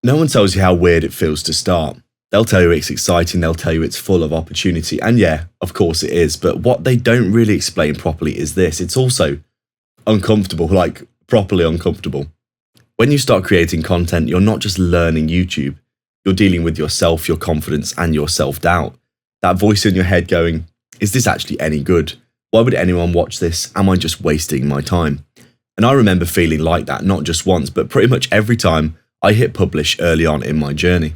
No one tells you how weird it feels to start. They'll tell you it's exciting, they'll tell you it's full of opportunity, and yeah, of course it is, but what they don't really explain properly is this: it's also uncomfortable, like properly uncomfortable. When you start creating content, you're not just learning YouTube, you're dealing with yourself, your confidence, and your self-doubt. That voice in your head going, is this actually any good? Why would anyone watch this? Am I just wasting my time? And I remember feeling like that, not just once, but pretty much every time I hit publish early on in my journey.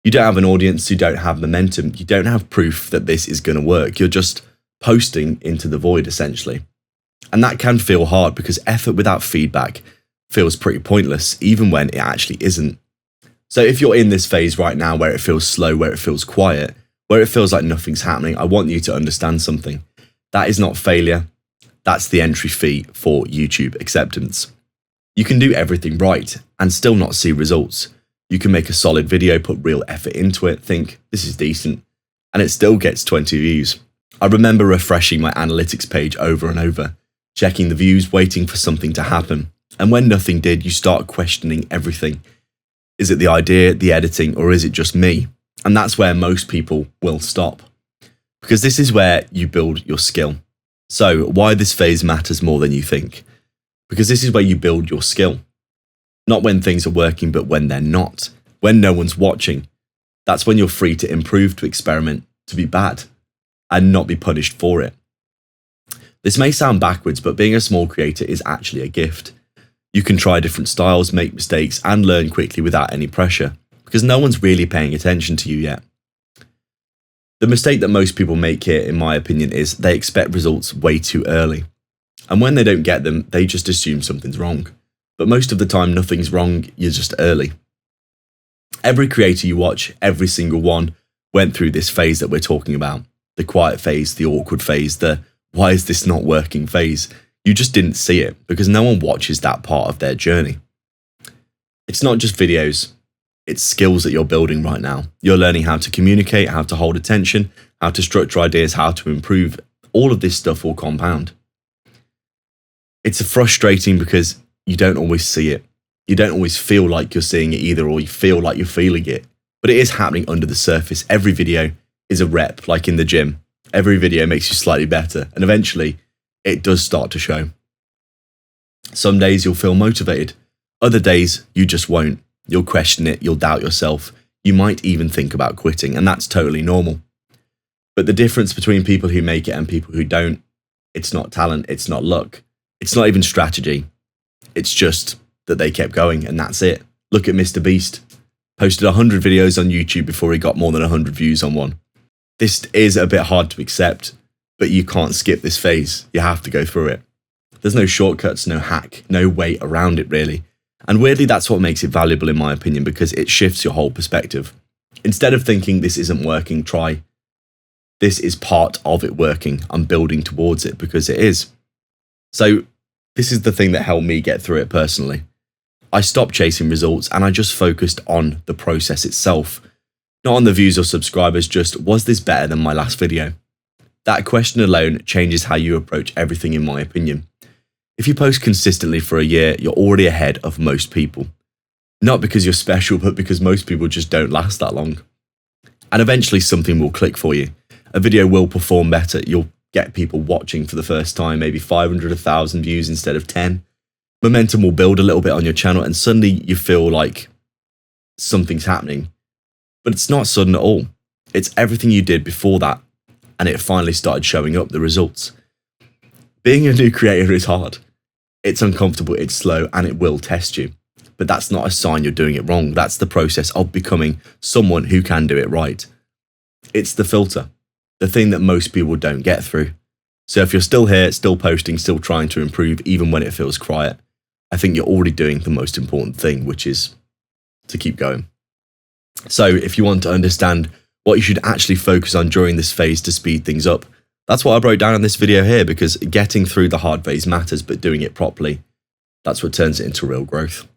You don't have an audience, you don't have momentum, you don't have proof that this is going to work. You're just posting into the void, essentially. And that can feel hard because effort without feedback feels pretty pointless, even when it actually isn't. So if you're in this phase right now where it feels slow, where it feels quiet, where it feels like nothing's happening, I want you to understand something. That is not failure. That's the entry fee for YouTube acceptance. You can do everything right and still not see results. You can make a solid video, put real effort into it, think this is decent, and it still gets 20 views. I remember refreshing my analytics page over and over, checking the views, waiting for something to happen. And when nothing did, you start questioning everything. Is it the idea, the editing, or is it just me? And that's where most people will stop. Because this is where you build your skill. So why this phase matters more than you think. Because this is where you build your skill. Not when things are working, but when they're not. When no one's watching. That's when you're free to improve, to experiment, to be bad, and not be punished for it. This may sound backwards, but being a small creator is actually a gift. You can try different styles, make mistakes, and learn quickly without any pressure, because no one's really paying attention to you yet. The mistake that most people make here, in my opinion, is they expect results way too early. And when they don't get them, they just assume something's wrong. But most of the time, nothing's wrong, you're just early. Every creator you watch, every single one, went through this phase that we're talking about. The quiet phase, the awkward phase, the why is this not working phase. You just didn't see it because no one watches that part of their journey. It's not just videos, it's skills that you're building right now. You're learning how to communicate, how to hold attention, how to structure ideas, how to improve. All of this stuff will compound. It's frustrating because you don't always see it. You don't always feel like you're seeing it either, or you feel like you're feeling it. But it is happening under the surface. Every video is a rep, like in the gym. Every video makes you slightly better, and eventually it does start to show. Some days you'll feel motivated. Other days you just won't. You'll question it, you'll doubt yourself. You might even think about quitting, and that's totally normal. But the difference between people who make it and people who don't, it's not talent, it's not luck. It's not even strategy. It's just that they kept going, and that's it. Look at Mr. Beast. Posted 100 videos on YouTube before he got more than 100 views on one. This is a bit hard to accept, but you can't skip this phase. You have to go through it. There's no shortcuts, no hack, no way around it really. And weirdly, that's what makes it valuable in my opinion, because it shifts your whole perspective. Instead of thinking this isn't working, try this is part of it working. I'm building towards it, because it is. So this is the thing that helped me get through it personally. I stopped chasing results and I just focused on the process itself. Not on the views or subscribers, just was this better than my last video? That question alone changes how you approach everything in my opinion. If you post consistently for a year, you're already ahead of most people. Not because you're special, but because most people just don't last that long. And eventually something will click for you. A video will perform better. You'll get people watching for the first time, maybe 500, 1,000 views instead of 10. Momentum will build a little bit on your channel and suddenly you feel like something's happening. But it's not sudden at all. It's everything you did before that, and it finally started showing up, the results. Being a new creator is hard. It's uncomfortable, it's slow, and it will test you. But that's not a sign you're doing it wrong. That's the process of becoming someone who can do it right. It's the filter, the thing that most people don't get through. So if you're still here, still posting, still trying to improve, even when it feels quiet, I think you're already doing the most important thing, which is to keep going. So if you want to understand what you should actually focus on during this phase to speed things up, that's what I broke down in this video here, because getting through the hard phase matters, but doing it properly, that's what turns it into real growth.